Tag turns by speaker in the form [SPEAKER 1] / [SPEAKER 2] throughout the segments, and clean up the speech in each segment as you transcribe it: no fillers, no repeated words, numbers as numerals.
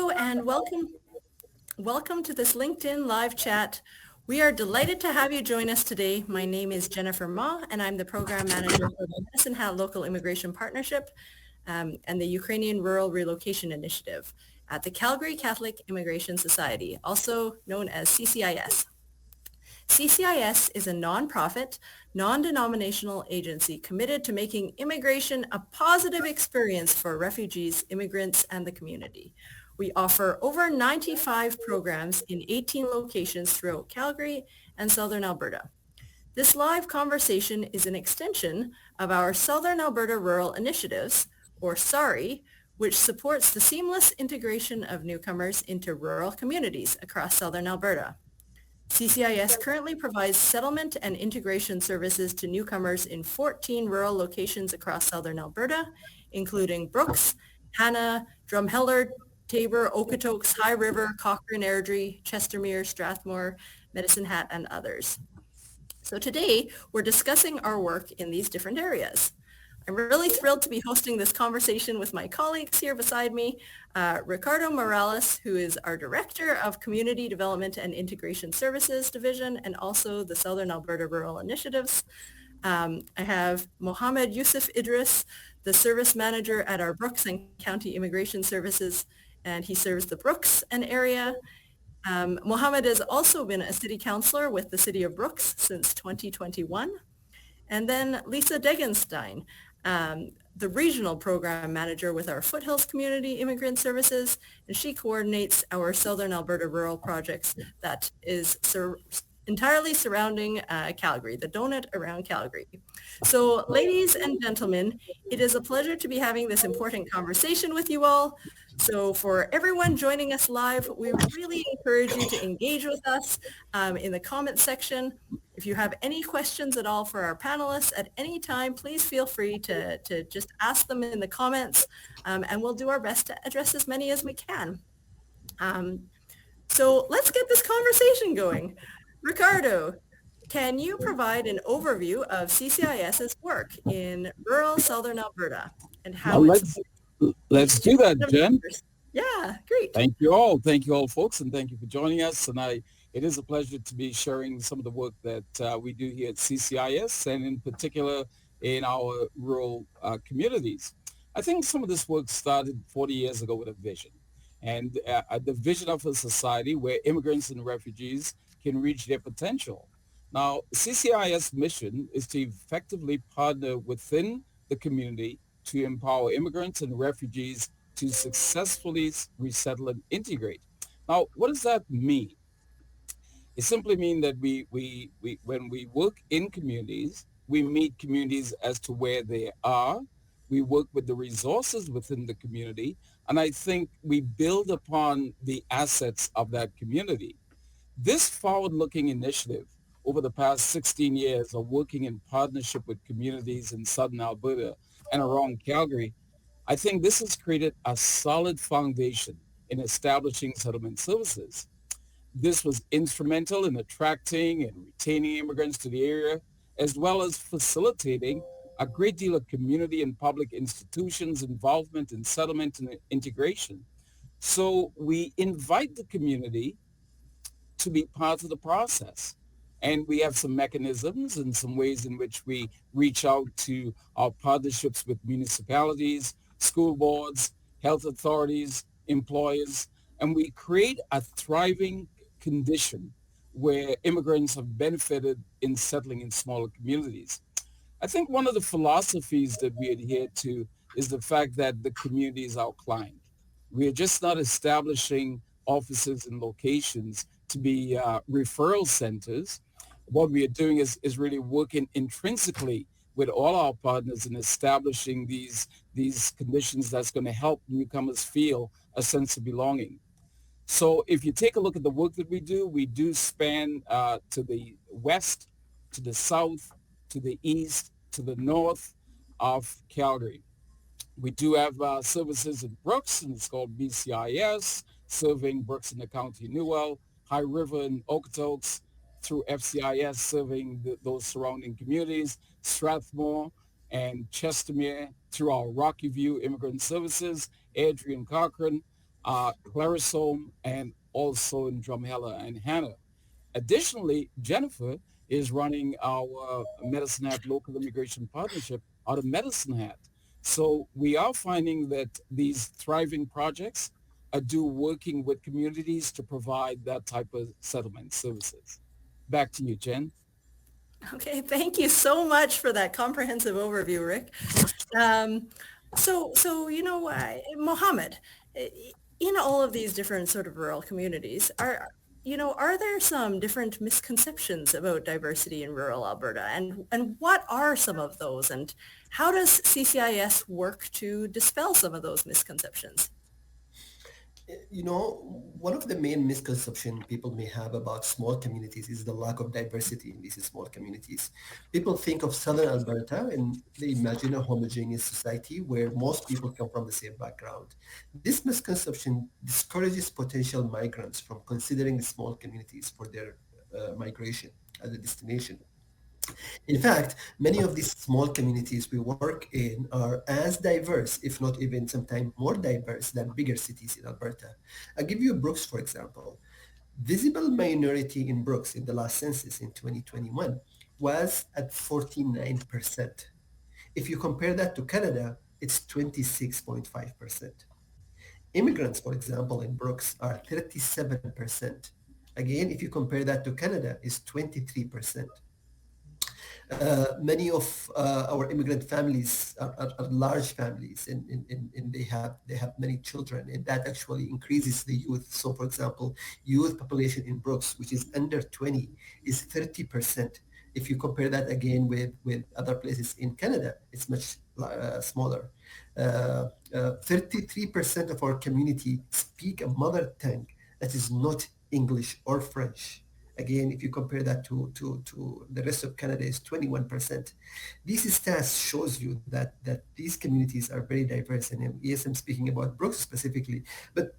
[SPEAKER 1] Hello and welcome to this LinkedIn live chat. We are delighted to have you join us today. My name is Jennifer Ma and I'm the program manager for the Medicine Hat Local Immigration Partnership and the Ukrainian Rural Relocation Initiative at the Calgary Catholic Immigration Society, also known as CCIS. CCIS is a nonprofit, non-denominational agency committed to making immigration a positive experience for refugees, immigrants, and the community. We offer over 95 programs in 18 locations throughout Calgary and Southern Alberta. This live conversation is an extension of our Southern Alberta Rural Initiatives, or SARI, which supports the seamless integration of newcomers into rural communities across Southern Alberta. CCIS currently provides settlement and integration services to newcomers in 14 rural locations across Southern Alberta, including Brooks, Hanna, Drumheller, Tabor, Okotoks, High River, Cochrane, Airdrie, Chestermere, Strathmore, Medicine Hat, and others. So today, we're discussing our work in these different areas. I'm really thrilled to be hosting this conversation with my colleagues here beside me, Ricardo Morales, who is our Director of Community Development and Integration Services Division, and also the Southern Alberta Rural Initiatives. I have Mohammed Idriss, the Service Manager at our Brooks and County Immigration Services, and he serves the Brooks and area. Mohammed has also been a City Councillor with the City of Brooks since 2021. And then Lisa Degenstein, the Regional Program Manager with our Foothills Community Immigrant Services, and she coordinates our Southern Alberta rural projects that is entirely surrounding Calgary, the donut around Calgary. So ladies and gentlemen, it is a pleasure to be having this important conversation with you all. So for everyone joining us live, we really encourage you to engage with us in the comment section. If you have any questions at all for our panelists at any time, please feel free to just ask them in the comments, and we'll do our best to address as many as we can. So let's get this conversation going. Ricardo, can you provide an overview of CCIS's work in rural Southern Alberta and how
[SPEAKER 2] let's do that, Jen.
[SPEAKER 1] Yeah, great.
[SPEAKER 2] Thank you all, folks, and thank you for joining us. And it is a pleasure to be sharing some of the work that we do here at CCIS, and in particular in our rural communities. I think some of this work started 40 years ago with a vision, and the vision of a society where immigrants and refugees can reach their potential. Now, CCIS mission is to effectively partner within the community to empower immigrants and refugees to successfully resettle and integrate. Now, what does that mean? It simply means that we when we work in communities, we meet communities as to where they are. We work with the resources within the community, and I think we build upon the assets of that community. This forward-looking initiative over the past 16 years of working in partnership with communities in Southern Alberta and around Calgary, I think this has created a solid foundation in establishing settlement services. This was instrumental in attracting and retaining immigrants to the area, as well as facilitating a great deal of community and public institutions involvement in settlement and integration. So we invite the community to be part of the process. And we have some mechanisms and some ways in which we reach out to our partnerships with municipalities, school boards, health authorities, employers, and we create a thriving condition where immigrants have benefited in settling in smaller communities. I think one of the philosophies that we adhere to is the fact that the community is our client. We are just not establishing offices and locations to be referral centers. What we are doing is really working intrinsically with all our partners in establishing these conditions that's going to help newcomers feel a sense of belonging. So if you take a look at the work that we do span to the west, to the south, to the east, to the north of Calgary. We do have services in Brooks, and it's called BCIS, serving Brooks in the County of Newell, High River and Okotoks, through FCIS, serving those surrounding communities, Strathmore and Chestermere, through our Rocky View Immigrant Services, Airdrie and Cochrane, Clarisome, and also in Drumheller and Hanna. Additionally, Jennifer is running our Medicine Hat Local Immigration Partnership out of Medicine Hat. So we are finding that these thriving projects are due working with communities to provide that type of settlement services. Back to you, Jen.
[SPEAKER 1] Okay, thank you so much for that comprehensive overview, Rick. Um, Mohammed, i- in all of these different sort of rural communities, are there some different misconceptions about diversity in rural Alberta, and what are some of those, and how does CCIS work to dispel some of those misconceptions?
[SPEAKER 3] One of the main misconceptions people may have about small communities is the lack of diversity in these small communities. People think of Southern Alberta and they imagine a homogeneous society where most people come from the same background. This misconception discourages potential migrants from considering small communities for their migration as a destination. In fact, many of these small communities we work in are as diverse, if not even sometimes more diverse than bigger cities in Alberta. I'll give you Brooks, for example. Visible minority in Brooks in the last census in 2021 was at 49%. If you compare that to Canada, it's 26.5%. Immigrants, for example, in Brooks are 37%. Again, if you compare that to Canada, is 23%. Many of our immigrant families are large families and they have many children, and that actually increases the youth. So for example, youth population in Brooks, which is under 20, is 30%. If you compare that again with other places in Canada, it's much smaller. 33% of our community speak a mother tongue that is not English or French. Again, if you compare that to the rest of Canada, is 21%. These stats shows you that these communities are very diverse. And yes, I'm speaking about Brooks specifically, but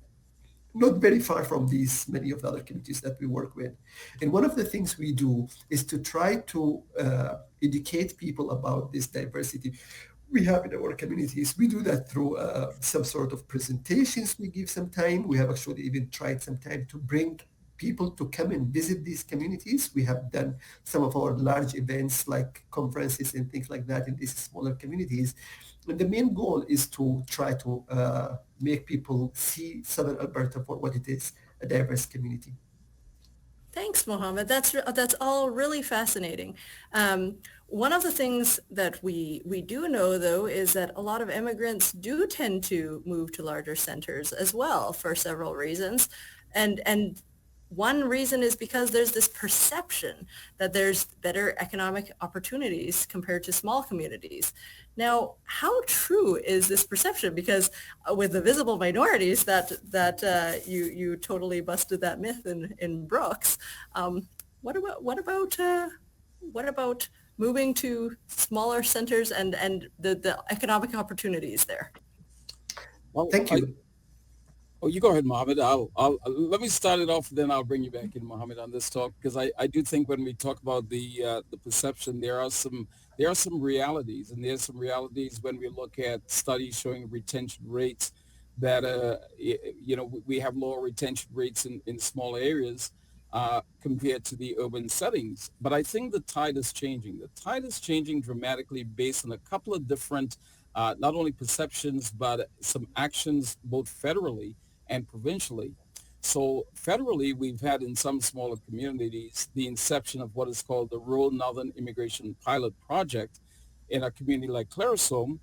[SPEAKER 3] not very far from these many of the other communities that we work with. And one of the things we do is to try to educate people about this diversity we have in our communities. We do that through some sort of presentations we give some time. We have actually even tried some time to bring people to come and visit these communities. We have done some of our large events like conferences and things like that in these smaller communities. And the main goal is to try to make people see Southern Alberta for what it is, a diverse community.
[SPEAKER 1] Thanks, Mohammed. That's all really fascinating. One of the things that we do know, though, is that a lot of immigrants do tend to move to larger centers as well for several reasons, and one reason is because there's this perception that there's better economic opportunities compared to small communities. Now, how true is this perception? Because with the visible minorities, you totally busted that myth in Brooks. What about what about moving to smaller centers and the economic opportunities there?
[SPEAKER 2] Well,
[SPEAKER 3] Thank you.
[SPEAKER 2] oh, you go ahead, Mohammed. Let me start it off, then I'll bring you back in, Mohammed, on this talk, because I do think when we talk about the perception, there are some realities, and there's some realities when we look at studies showing retention rates that we have lower retention rates in small areas compared to the urban settings. But I think the tide is changing. The tide is changing dramatically based on a couple of different not only perceptions, but some actions both federally and provincially. So federally, we've had in some smaller communities the inception of what is called the Rural Northern Immigration Pilot Project in a community like Clarisome,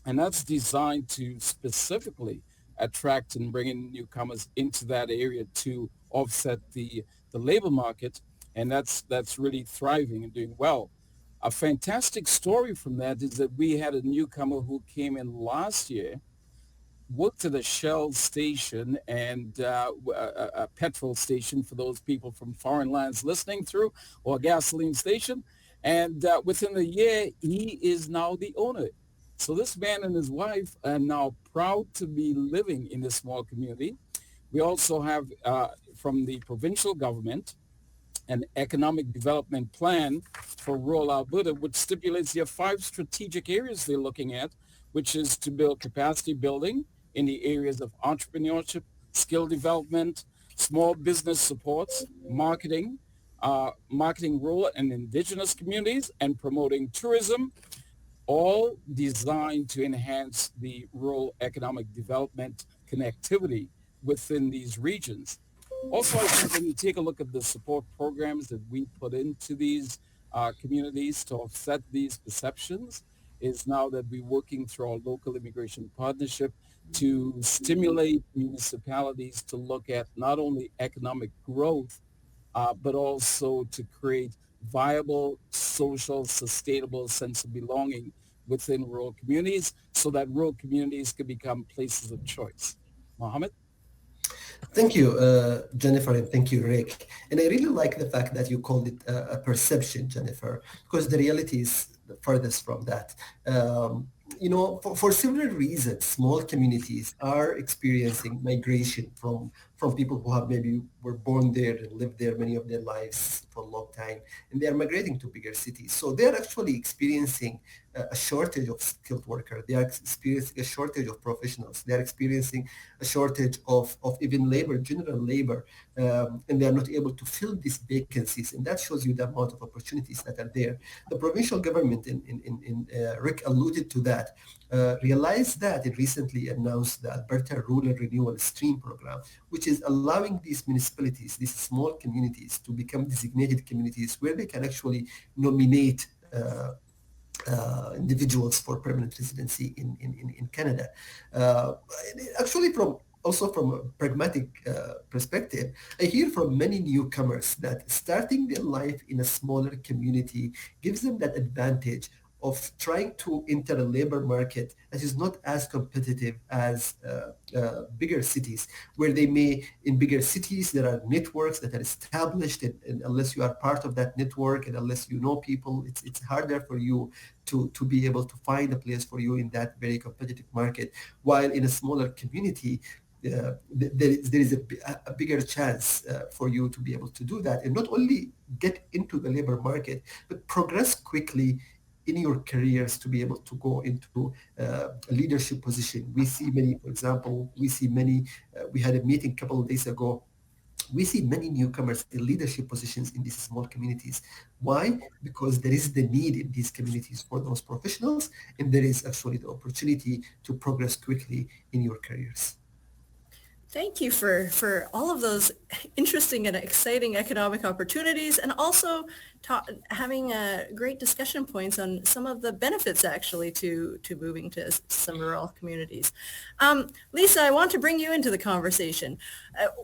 [SPEAKER 2] and that's designed to specifically attract and bring in newcomers into that area to offset the labor market, and that's really thriving and doing well. A fantastic story from that is that we had a newcomer who came in last year, worked at a Shell station and a petrol station for those people from foreign lands listening through, or a gasoline station. And within a year, he is now the owner. So this man and his wife are now proud to be living in this small community. We also have from the provincial government an economic development plan for rural Alberta, which stipulates there are 5 strategic areas they're looking at, which is to build capacity building in the areas of entrepreneurship, skill development, small business supports, marketing rural and indigenous communities, and promoting tourism, all designed to enhance the rural economic development connectivity within these regions. Also, I think when you take a look at the support programs that we put into these communities to offset these perceptions, is now that we're working through our local immigration partnership to stimulate municipalities to look at not only economic growth, but also to create viable, social, sustainable sense of belonging within rural communities so that rural communities can become places of choice. Mohammed?
[SPEAKER 3] Thank you, Jennifer, and thank you, Rick. And I really like the fact that you called it a perception, Jennifer, because the reality is the furthest from that. For several reasons, small communities are experiencing migration from people who have maybe were born there and lived there many of their lives for a long time, and they are migrating to bigger cities. So they're actually experiencing a shortage of skilled workers. They are experiencing a shortage of professionals. They are experiencing a shortage of even labor, general labor, and they are not able to fill these vacancies. And that shows you the amount of opportunities that are there. The provincial government, Rick alluded to that, realized that it recently announced the Alberta Rural Renewal Stream program, which is allowing these municipalities, these small communities, to become designated communities where they can actually nominate individuals for permanent residency in Canada. Actually, from a pragmatic perspective, I hear from many newcomers that starting their life in a smaller community gives them that advantage of trying to enter a labor market that is not as competitive as bigger cities, where in bigger cities, there are networks that are established, and unless you are part of that network and unless you know people, it's harder for you to be able to find a place for you in that very competitive market. While in a smaller community, there is a bigger chance for you to be able to do that and not only get into the labor market, but progress quickly in your careers to be able to go into a leadership position. We see many, for example, we had a meeting a couple of days ago. We see many newcomers in leadership positions in these small communities. Why? Because there is the need in these communities for those professionals, and there is actually the opportunity to progress quickly in your careers.
[SPEAKER 1] Thank you for all of those interesting and exciting economic opportunities, and also having great discussion points on some of the benefits actually to moving to some rural communities. Lisa, I want to bring you into the conversation.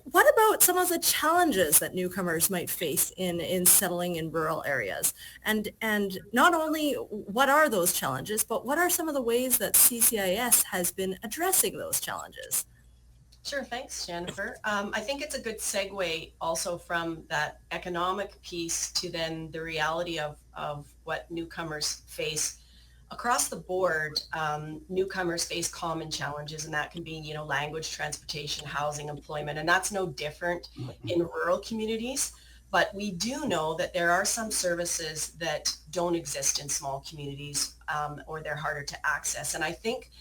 [SPEAKER 1] What about some of the challenges that newcomers might face in settling in rural areas? And not only what are those challenges, but what are some of the ways that CCIS has been addressing those challenges?
[SPEAKER 4] Sure. Thanks, Jennifer. I think it's a good segue also from that economic piece to then the reality of what newcomers face. Across the board, newcomers face common challenges, and that can be, language, transportation, housing, employment, and that's no different in rural communities. But we do know that there are some services that don't exist in small communities, or they're harder to access. And I think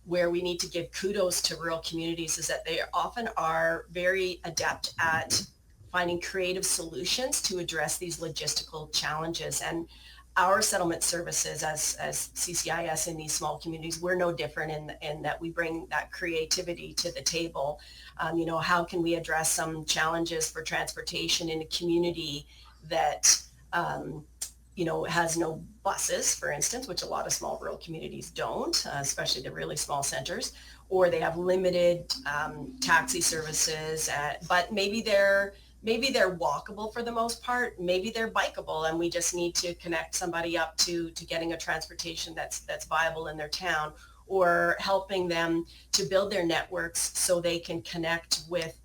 [SPEAKER 4] where we need to give kudos to rural communities is that they often are very adept at finding creative solutions to address these logistical challenges. And our settlement services as CCIS in these small communities, we're no different in that we bring that creativity to the table. How can we address some challenges for transportation in a community that has no buses, for instance, which a lot of small rural communities don't, especially the really small centers, or they have limited taxi services, but maybe they're walkable for the most part. Maybe they're bikeable, and we just need to connect somebody up to getting a transportation that's viable in their town, or helping them to build their networks so they can connect with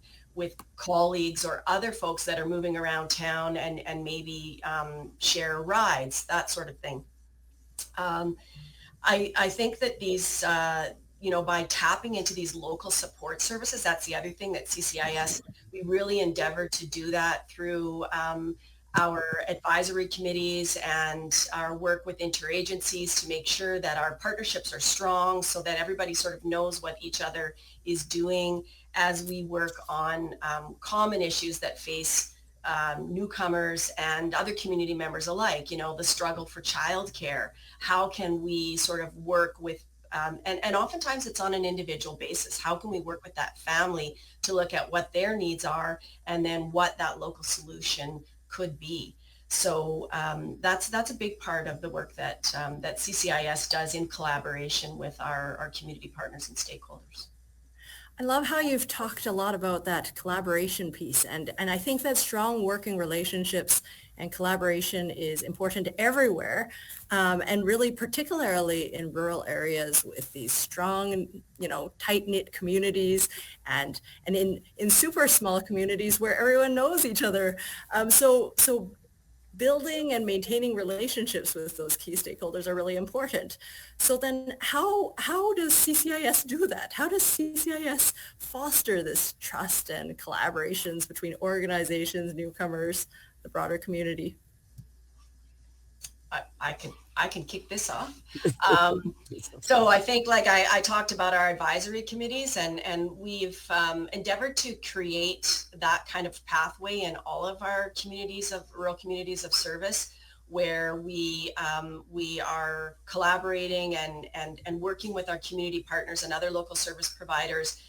[SPEAKER 4] colleagues or other folks that are moving around town and maybe share rides, that sort of thing. I think that these, by tapping into these local support services, that's the other thing that CCIS, we really endeavor to do that through our advisory committees and our work with interagencies to make sure that our partnerships are strong so that everybody sort of knows what each other is doing as we work on common issues that face newcomers and other community members alike. You know, the struggle for childcare. How can we sort of work with, and oftentimes it's on an individual basis. How can we work with that family to look at what their needs are and then what that local solution could be? So that's a big part of the work that that CCIS does in collaboration with our community partners and stakeholders.
[SPEAKER 1] I love how you've talked a lot about that collaboration piece, and I think that strong working relationships and collaboration is important everywhere, and really particularly in rural areas with these strong, you know, tight-knit communities, and in super small communities where everyone knows each other. So building and maintaining relationships with those key stakeholders are really important. So then how does CCIS do that? How does CCIS foster this trust and collaborations between organizations, newcomers, the broader community?
[SPEAKER 4] I can kick this off. So I think, like I talked about our advisory committees, and we've endeavored to create that kind of pathway in all of our rural communities of service, where we are collaborating and working with our community partners and other local service providers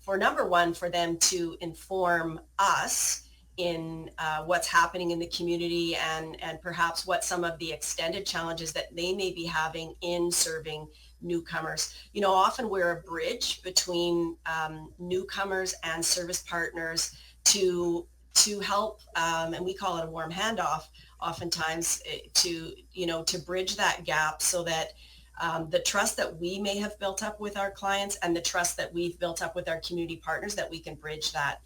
[SPEAKER 4] for number one, for them to inform us in what's happening in the community and perhaps what some of the extended challenges that they may be having in serving newcomers. You know, often we're a bridge between newcomers and service partners to help, and we call it a warm handoff oftentimes, to bridge that gap so that the trust that we may have built up with our clients and the trust that we've built up with our community partners, that we can bridge that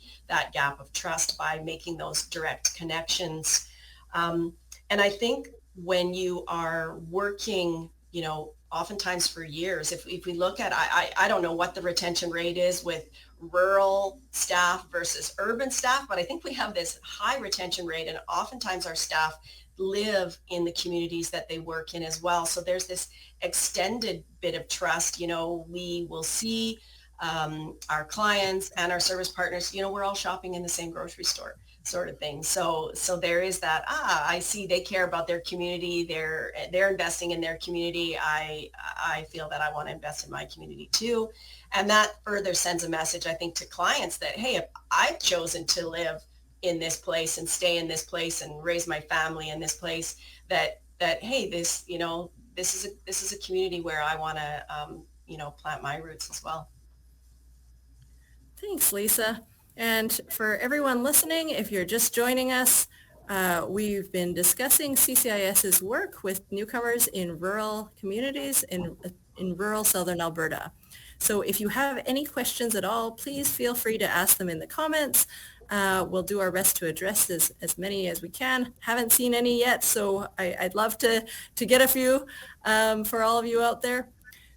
[SPEAKER 4] gap of trust by making those direct connections. And I think when you are working, you know, oftentimes for years, if we look at, I don't know what the retention rate is with rural staff versus urban staff, but I think we have this high retention rate, and oftentimes our staff live in the communities that they work in as well. So there's this extended bit of trust. You know, we will see our clients and our service partners, you know, we're all shopping in the same grocery store sort of thing. So there is that, I see they care about their community. They're investing in their community. I feel that I want to invest in my community too. And that further sends a message, I think, to clients that, hey, if I've chosen to live in this place and stay in this place and raise my family in this place, that hey, this is a community where I want to plant my roots as well.
[SPEAKER 1] Thanks, Lisa. And for everyone listening, if you're just joining us, we've been discussing CCIS's work with newcomers in rural communities in rural Southern Alberta. So if you have any questions at all, please feel free to ask them in the comments. We'll do our best to address as many as we can. Haven't seen any yet, so I'd love to get a few for all of you out there.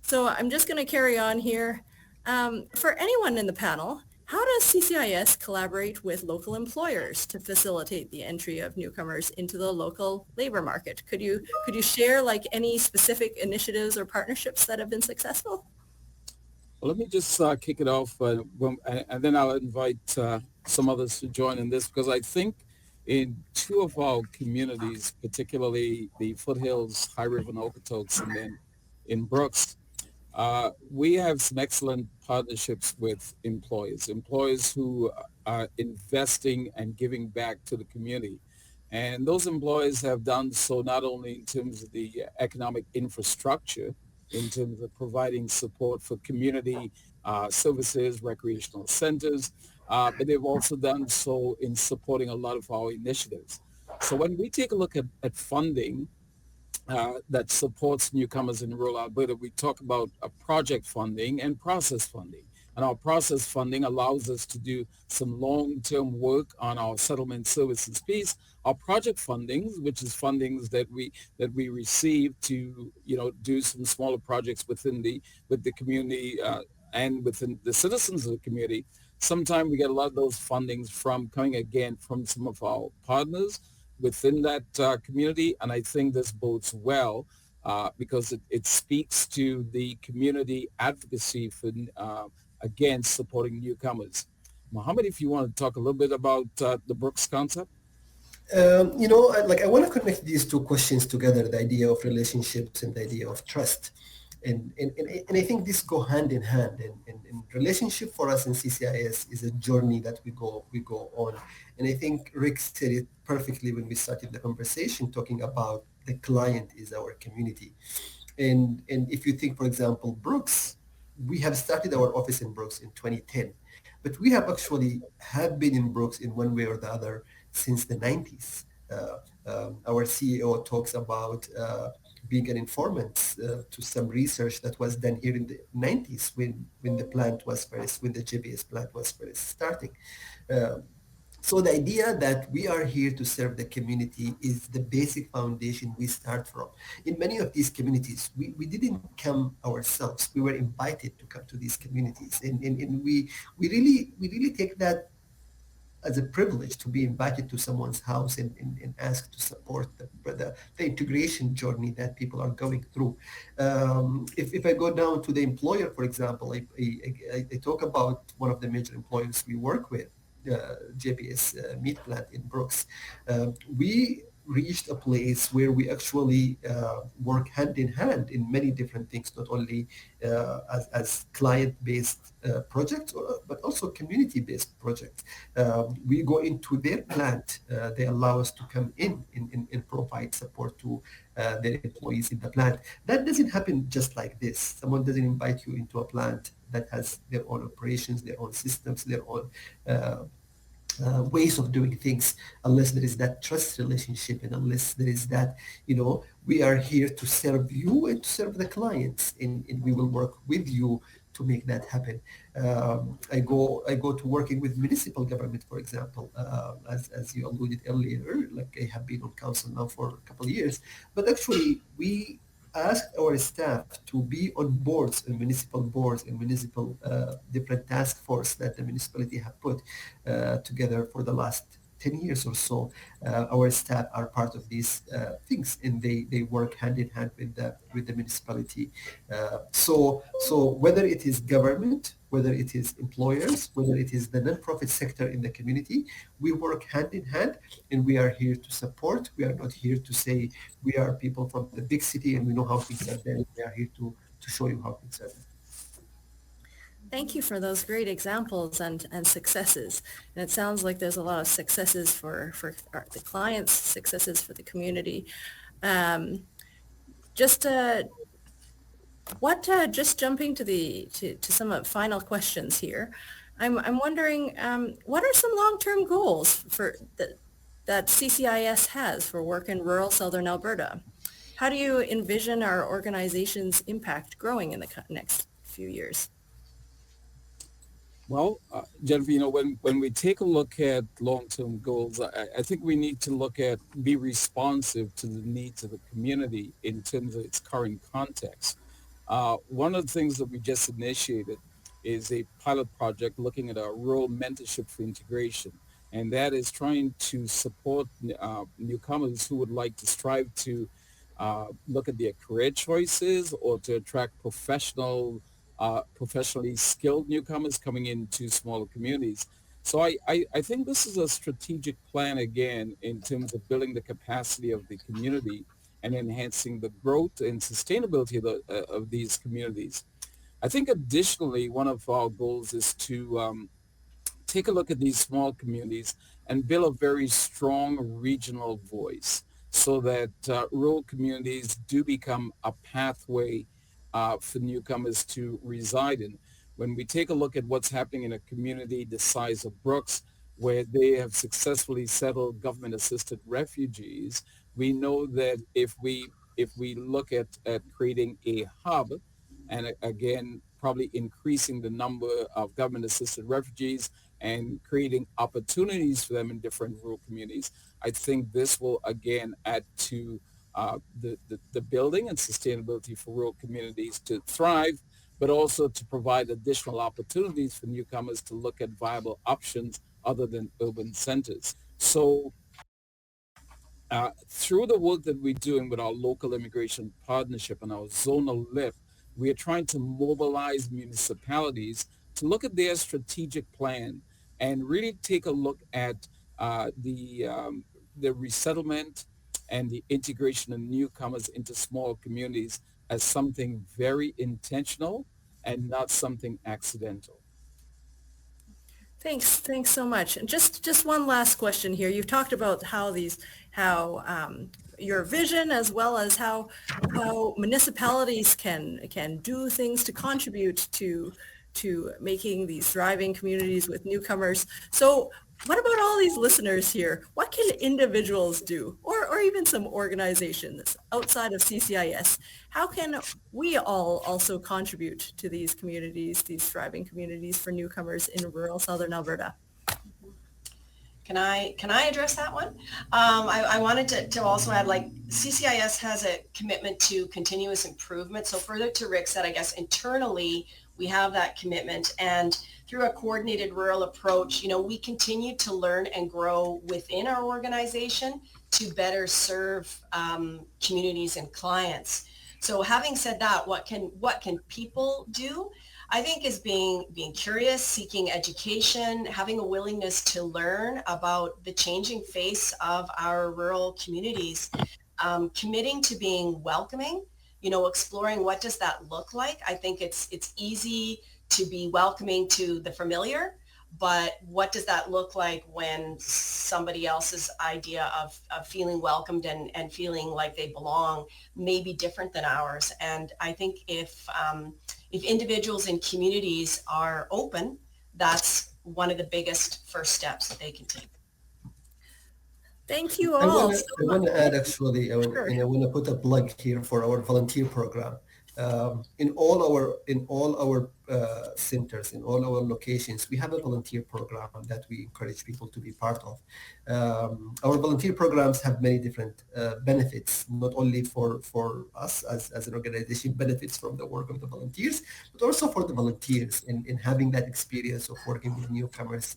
[SPEAKER 1] So I'm just going to carry on here. For anyone in the panel, how does CCIS collaborate with local employers to facilitate the entry of newcomers into the local labor market? Could you share like any specific initiatives or partnerships that have been successful?
[SPEAKER 2] Well, let me just kick it off, and then I'll invite some others to join in this, because I think in two of our communities, particularly the Foothills, High River, and Okotoks, and then in Brooks, we have some excellent partnerships with employers who are investing and giving back to the community. And those employers have done so not only in terms of the economic infrastructure, in terms of providing support for community services, recreational centers, but they've also done so in supporting a lot of our initiatives. So when we take a look at funding that supports newcomers in rural Alberta, we talk about project funding and process funding. And our process funding allows us to do some long-term work on our settlement services piece. Our project fundings, which is fundings that we receive to do some smaller projects with the community and within the citizens of the community. Sometimes we get a lot of those fundings coming again from some of our partners within that community, and I think this bodes well because it speaks to the community advocacy for again, supporting newcomers. Mohammed, if you want to talk a little bit about the Brooks concept.
[SPEAKER 3] I want to connect these two questions together, the idea of relationships and the idea of trust. And I think these go hand in hand. And relationship for us in CCIS is a journey that we go on. And I think Rick said it perfectly when we started the conversation, talking about the client is our community. And if you think, for example, Brooks, we have started our office in Brooks in 2010, but we have actually have been in Brooks in one way or the other since the 90s. Our CEO talks about being an informant to some research that was done here in the 90s when the plant was first, when the JBS plant was first starting. Uh, so the idea that we are here to serve the community is the basic foundation we start from. In many of these communities, we didn't come ourselves. We were invited to come to these communities. And we really take that as a privilege to be invited to someone's house and asked to support the integration journey that people are going through. If I go down to the employer, for example, I talk about one of the major employers we work with, JBS meat plant in Brooks. We reached a place where we actually work hand in hand in many different things, not only as client-based projects, but also community-based projects. We go into their plant. They allow us to come in and provide support to their employees in the plant. That doesn't happen just like this. Someone doesn't invite you into a plant that has their own operations, their own systems, their own ways of doing things, unless there is that trust relationship, and unless there is that, we are here to serve you and to serve the clients, and we will work with you to make that happen. I go to working with municipal government, for example, as you alluded earlier. Like, I have been on council now for a couple of years, but actually we asked our staff to be on boards and municipal different task force that the municipality have put together for the last 10 years or so. Our staff are part of these things, and they work hand in hand with the municipality. So whether it is government, whether it is employers, whether it is the nonprofit sector in the community, we work hand in hand, and we are here to support. We are not here to say we are people from the big city and we know how things are done. We are here to show you how things are done.
[SPEAKER 1] Thank you for those great examples and successes. And it sounds like there's a lot of successes for the clients, successes for the community. Um, just just jumping to some final questions here. I'm wondering, what are some long-term goals that CCIS has for work in rural Southern Alberta? How do you envision our organization's impact growing in the next few years?
[SPEAKER 2] Well, Jennifer, when we take a look at long-term goals, I think we need to be responsive to the needs of the community in terms of its current context. One of the things that we just initiated is a pilot project looking at a rural mentorship for integration, and that is trying to support newcomers who would like to strive to look at their career choices or to attract professionally skilled newcomers coming into smaller communities. So I think this is a strategic plan, again, in terms of building the capacity of the community and enhancing the growth and sustainability of these communities. I think additionally, one of our goals is to take a look at these small communities and build a very strong regional voice so that rural communities do become a pathway for newcomers to reside in. When we take a look at what's happening in a community the size of Brooks, where they have successfully settled government-assisted refugees, we know that if we look at creating a hub, and again, probably increasing the number of government-assisted refugees and creating opportunities for them in different rural communities, I think this will again add to the building and sustainability for rural communities to thrive, but also to provide additional opportunities for newcomers to look at viable options other than urban centers. So through the work that we're doing with our local immigration partnership and our zonal lift, we are trying to mobilize municipalities to look at their strategic plan and really take a look at the resettlement and the integration of newcomers into small communities as something very intentional and not something accidental.
[SPEAKER 1] Thanks so much. And just one last question here. You've talked about how your vision, as well as how municipalities can do things to contribute to making these thriving communities with newcomers. So what about all these listeners here? What can individuals do, or even some organizations outside of CCIS? How can we all also contribute to these communities, these thriving communities for newcomers in rural Southern Alberta?
[SPEAKER 4] Can I address that one? I wanted to also add, like, CCIS has a commitment to continuous improvement. So further to Rick said, I guess internally we have that commitment, and through a coordinated rural approach, we continue to learn and grow within our organization to better serve communities and clients. So having said that, what can people do? I think is being curious, seeking education, having a willingness to learn about the changing face of our rural communities, committing to being welcoming, exploring what does that look like. I think it's easy to be welcoming to the familiar, but what does that look like when somebody else's idea of feeling welcomed and feeling like they belong may be different than ours? And I think if individuals and communities are open, that's one of the biggest first steps that they can take.
[SPEAKER 1] Thank you all.
[SPEAKER 3] I want to add, actually,
[SPEAKER 1] Sure.
[SPEAKER 3] I want to put a plug here for our volunteer program. In all our centers, in all our locations, we have a volunteer program that we encourage people to be part of. Our volunteer programs have many different benefits, not only for us as an organization, benefits from the work of the volunteers, but also for the volunteers in having that experience of working with newcomers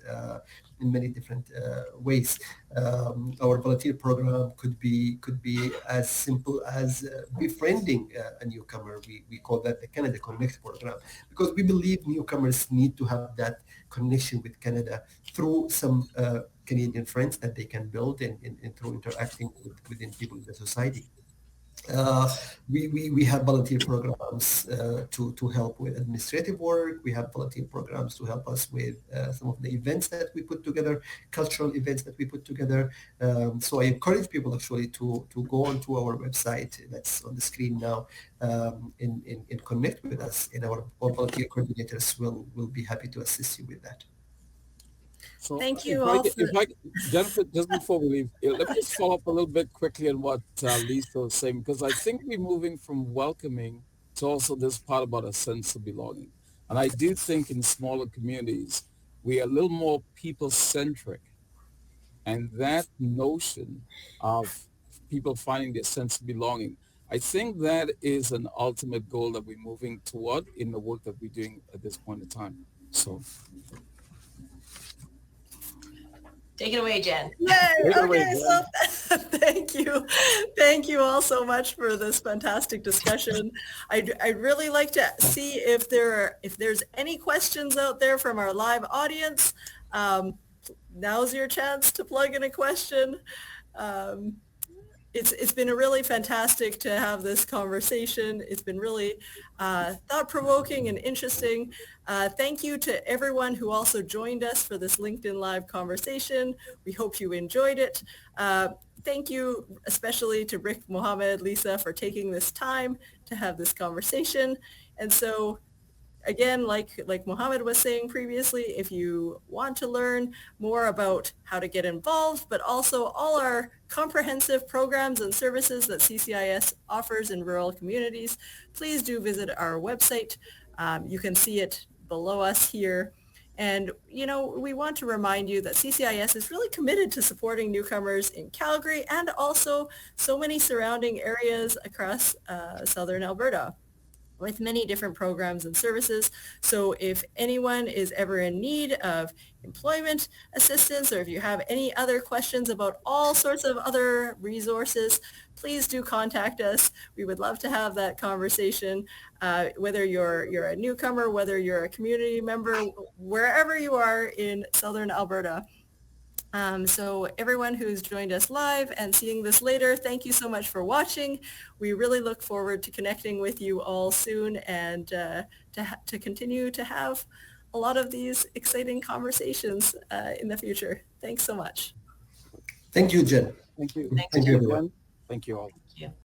[SPEAKER 3] in many different ways. Our volunteer program could be as simple as befriending a newcomer. We call that the Canada Connect program, because we believe newcomers need to have that connection with Canada through some Canadian friends that they can build and through interacting within people in the society. We have volunteer programs to help with administrative work. We have volunteer programs to help us with some of the events that we put together, cultural events that we put together. So I encourage people actually to go onto our website that's on the screen now and connect with us, and our volunteer coordinators will be happy to assist you with that.
[SPEAKER 2] So
[SPEAKER 1] Thank you all.
[SPEAKER 2] Jennifer, just before we leave, let me just follow up a little bit quickly on what Lisa was saying, because I think we're moving from welcoming to also this part about a sense of belonging. And I do think in smaller communities, we are a little more people-centric. And that notion of people finding their sense of belonging, I think that is an ultimate goal that we're moving toward in the work that we're doing at this point in time. So
[SPEAKER 4] Take it away, Jen.
[SPEAKER 1] Yay! Okay, so thank you all so much for this fantastic discussion. I'd really like to see if there's any questions out there from our live audience. Now's your chance to plug in a question. It's been really fantastic to have this conversation. It's been really thought-provoking and interesting. Thank you to everyone who also joined us for this LinkedIn Live conversation. We hope you enjoyed it. Thank you especially to Rick, Mohammed, Lisa for taking this time to have this conversation. And so again, like Mohammed was saying previously, if you want to learn more about how to get involved, but also all our comprehensive programs and services that CCIS offers in rural communities, please do visit our website. You can see it below us here. And, we want to remind you that CCIS is really committed to supporting newcomers in Calgary and also so many surrounding areas across Southern Alberta. with many different programs and services. So if anyone is ever in need of employment assistance, or if you have any other questions about all sorts of other resources, please do contact us. We would love to have that conversation, whether you're a newcomer, whether you're a community member, wherever you are in Southern Alberta. So everyone who's joined us live and seeing this later, thank you so much for watching. We really look forward to connecting with you all soon and to continue to have a lot of these exciting conversations in the future. Thanks so much.
[SPEAKER 3] Thank you, Jen.
[SPEAKER 2] Thank you.
[SPEAKER 4] Thanks,
[SPEAKER 3] Thank you,
[SPEAKER 4] Jen.
[SPEAKER 3] everyone.
[SPEAKER 2] Thank you all.
[SPEAKER 4] Thank you.